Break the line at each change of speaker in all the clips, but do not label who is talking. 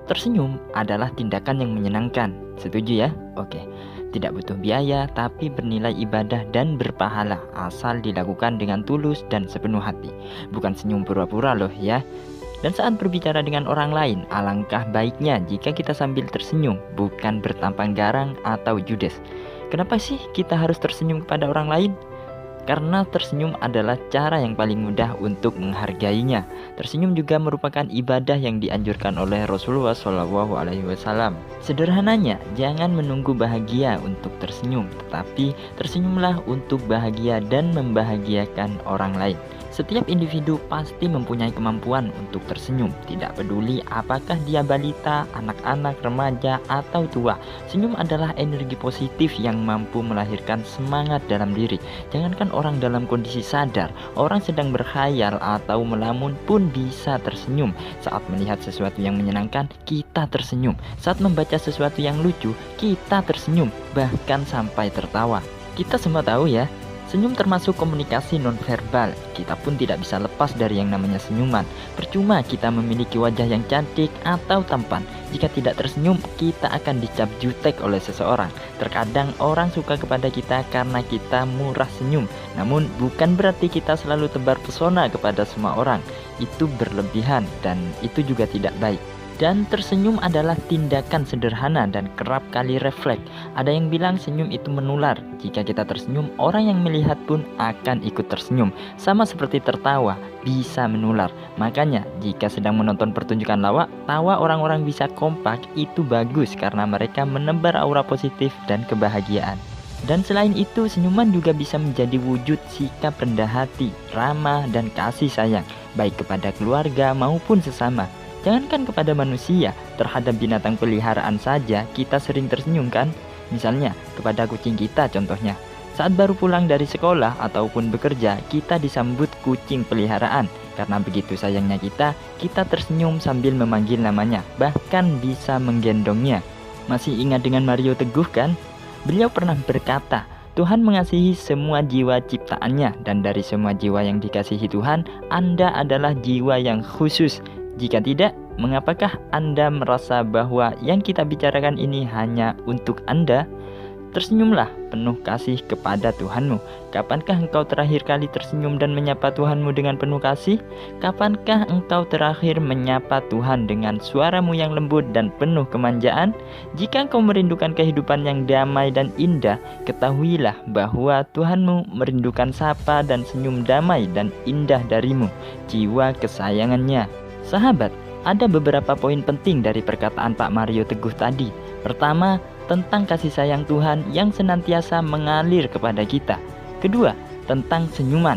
Tersenyum adalah tindakan yang menyenangkan. Setuju ya? Oke. Tidak butuh biaya, tapi bernilai ibadah dan berpahala asal dilakukan dengan tulus dan sepenuh hati. Bukan senyum pura-pura loh ya. Dan saat berbicara dengan orang lain, alangkah baiknya jika kita sambil tersenyum, bukan bertampang garang atau judes. Kenapa sih kita harus tersenyum kepada orang lain? Karena tersenyum adalah cara yang paling mudah untuk menghargainya. Tersenyum juga merupakan ibadah yang dianjurkan oleh Rasulullah SAW. Sederhananya, jangan menunggu bahagia untuk tersenyum, tetapi tersenyumlah untuk bahagia dan membahagiakan orang lain. Setiap individu pasti mempunyai kemampuan untuk tersenyum, tidak peduli apakah dia balita, anak-anak, remaja, atau tua. Senyum adalah energi positif yang mampu melahirkan semangat dalam diri. Jangankan orang dalam kondisi sadar, orang sedang berkhayal atau melamun pun bisa tersenyum. Saat melihat sesuatu yang menyenangkan, kita tersenyum. Saat membaca sesuatu yang lucu, kita tersenyum, bahkan sampai tertawa. Kita semua tahu ya, senyum termasuk komunikasi nonverbal. Kita pun tidak bisa lepas dari yang namanya senyuman. Percuma kita memiliki wajah yang cantik atau tampan, jika tidak tersenyum, kita akan dicap jutek oleh seseorang. Terkadang orang suka kepada kita karena kita murah senyum. Namun bukan berarti kita selalu tebar pesona kepada semua orang. Itu berlebihan dan itu juga tidak baik. Dan tersenyum adalah tindakan sederhana dan kerap kali refleks. Ada yang bilang senyum itu menular. Jika kita tersenyum, orang yang melihat pun akan ikut tersenyum. Sama seperti tertawa, bisa menular. Makanya, jika sedang menonton pertunjukan lawak, tawa orang-orang bisa kompak, itu bagus karena mereka menebar aura positif dan kebahagiaan. Dan selain itu, senyuman juga bisa menjadi wujud sikap rendah hati, ramah, dan kasih sayang, baik kepada keluarga maupun sesama. Jangankan kepada manusia, terhadap binatang peliharaan saja kita sering tersenyum kan? Misalnya, kepada kucing kita contohnya. Saat baru pulang dari sekolah ataupun bekerja, kita disambut kucing peliharaan. Karena begitu sayangnya kita tersenyum sambil memanggil namanya, bahkan bisa menggendongnya. Masih ingat dengan Mario Teguh kan? Beliau pernah berkata, Tuhan mengasihi semua jiwa ciptaannya, dan dari semua jiwa yang dikasihi Tuhan, Anda adalah jiwa yang khusus. Jika tidak, mengapakah Anda merasa bahwa yang kita bicarakan ini hanya untuk Anda? Tersenyumlah penuh kasih kepada Tuhanmu. Kapankah engkau terakhir kali tersenyum dan menyapa Tuhanmu dengan penuh kasih? Kapankah engkau terakhir menyapa Tuhan dengan suaramu yang lembut dan penuh kemanjaan? Jika engkau merindukan kehidupan yang damai dan indah, ketahuilah bahwa Tuhanmu merindukan sapa dan senyum damai dan indah darimu, jiwa kesayangannya. Sahabat, ada beberapa poin penting dari perkataan Pak Mario Teguh tadi. Pertama, tentang kasih sayang Tuhan yang senantiasa mengalir kepada kita. Kedua, tentang senyuman.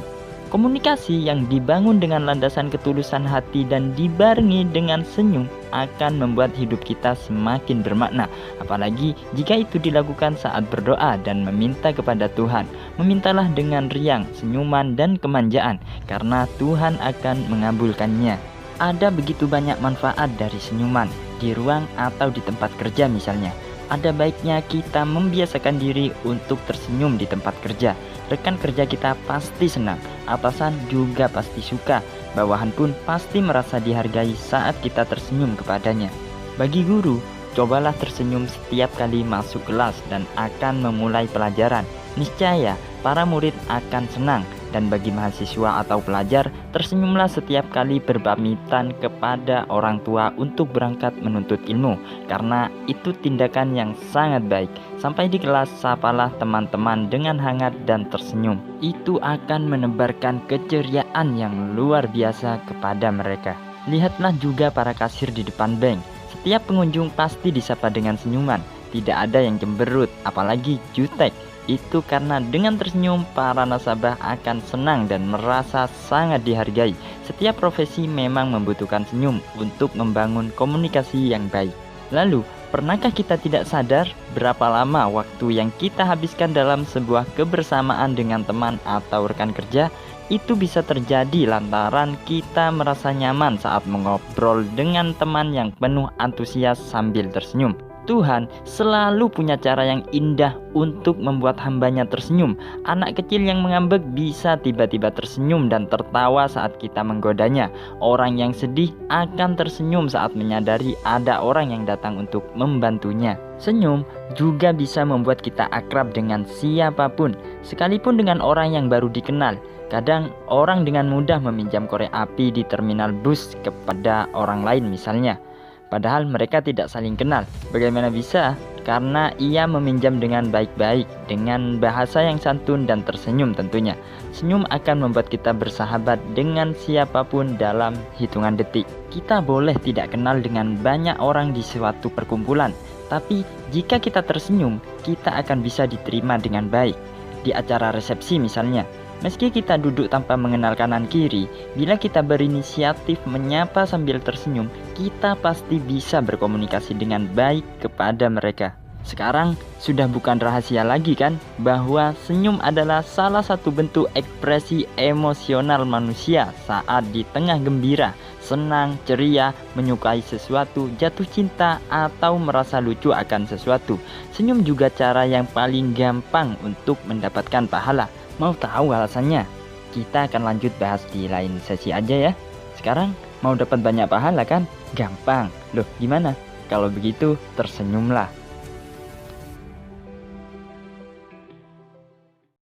Komunikasi yang dibangun dengan landasan ketulusan hati dan dibarengi dengan senyum akan membuat hidup kita semakin bermakna. Apalagi jika itu dilakukan saat berdoa dan meminta kepada Tuhan. Memintalah dengan riang, senyuman, dan kemanjaan, karena Tuhan akan mengabulkannya. Ada begitu banyak manfaat dari senyuman, di ruang atau di tempat kerja misalnya. Ada baiknya kita membiasakan diri untuk tersenyum di tempat kerja. Rekan kerja kita pasti senang, atasan juga pasti suka, bawahan pun pasti merasa dihargai saat kita tersenyum kepadanya. Bagi guru, cobalah tersenyum setiap kali masuk kelas dan akan memulai pelajaran. Niscaya para murid akan senang. Dan bagi mahasiswa atau pelajar, tersenyumlah setiap kali berpamitan kepada orang tua untuk berangkat menuntut ilmu, karena itu tindakan yang sangat baik. Sampai di kelas, sapalah teman-teman dengan hangat dan tersenyum. Itu akan menebarkan keceriaan yang luar biasa kepada mereka. Lihatlah juga para kasir di depan bank. Setiap pengunjung pasti disapa dengan senyuman. Tidak ada yang cemberut, apalagi jutek. Itu karena dengan tersenyum, para nasabah akan senang dan merasa sangat dihargai. Setiap profesi memang membutuhkan senyum untuk membangun komunikasi yang baik. Lalu, pernahkah kita tidak sadar berapa lama waktu yang kita habiskan dalam sebuah kebersamaan dengan teman atau rekan kerja? Itu bisa terjadi lantaran kita merasa nyaman saat mengobrol dengan teman yang penuh antusias sambil tersenyum. Tuhan selalu punya cara yang indah untuk membuat hambanya tersenyum. Anak kecil yang mengambek bisa tiba-tiba tersenyum dan tertawa saat kita menggodanya. Orang yang sedih akan tersenyum saat menyadari ada orang yang datang untuk membantunya. Senyum juga bisa membuat kita akrab dengan siapapun, sekalipun dengan orang yang baru dikenal. Kadang orang dengan mudah meminjam korek api di terminal bus kepada orang lain misalnya, padahal mereka tidak saling kenal. Bagaimana bisa? Karena ia meminjam dengan baik-baik, dengan bahasa yang santun dan tersenyum tentunya. Senyum akan membuat kita bersahabat dengan siapapun dalam hitungan detik. Kita boleh tidak kenal dengan banyak orang di suatu perkumpulan, tapi jika kita tersenyum, kita akan bisa diterima dengan baik. Di acara resepsi misalnya, meski kita duduk tanpa mengenal kanan kiri, bila kita berinisiatif menyapa sambil tersenyum, kita pasti bisa berkomunikasi dengan baik kepada mereka. Sekarang sudah bukan rahasia lagi kan, bahwa senyum adalah salah satu bentuk ekspresi emosional manusia saat di tengah gembira, senang, ceria, menyukai sesuatu, jatuh cinta, atau merasa lucu akan sesuatu. Senyum juga cara yang paling gampang untuk mendapatkan pahala. Mau tahu alasannya? Kita akan lanjut bahas di lain sesi aja ya. Sekarang mau dapat banyak pahala kan? Gampang. Loh, gimana? Kalau begitu tersenyumlah.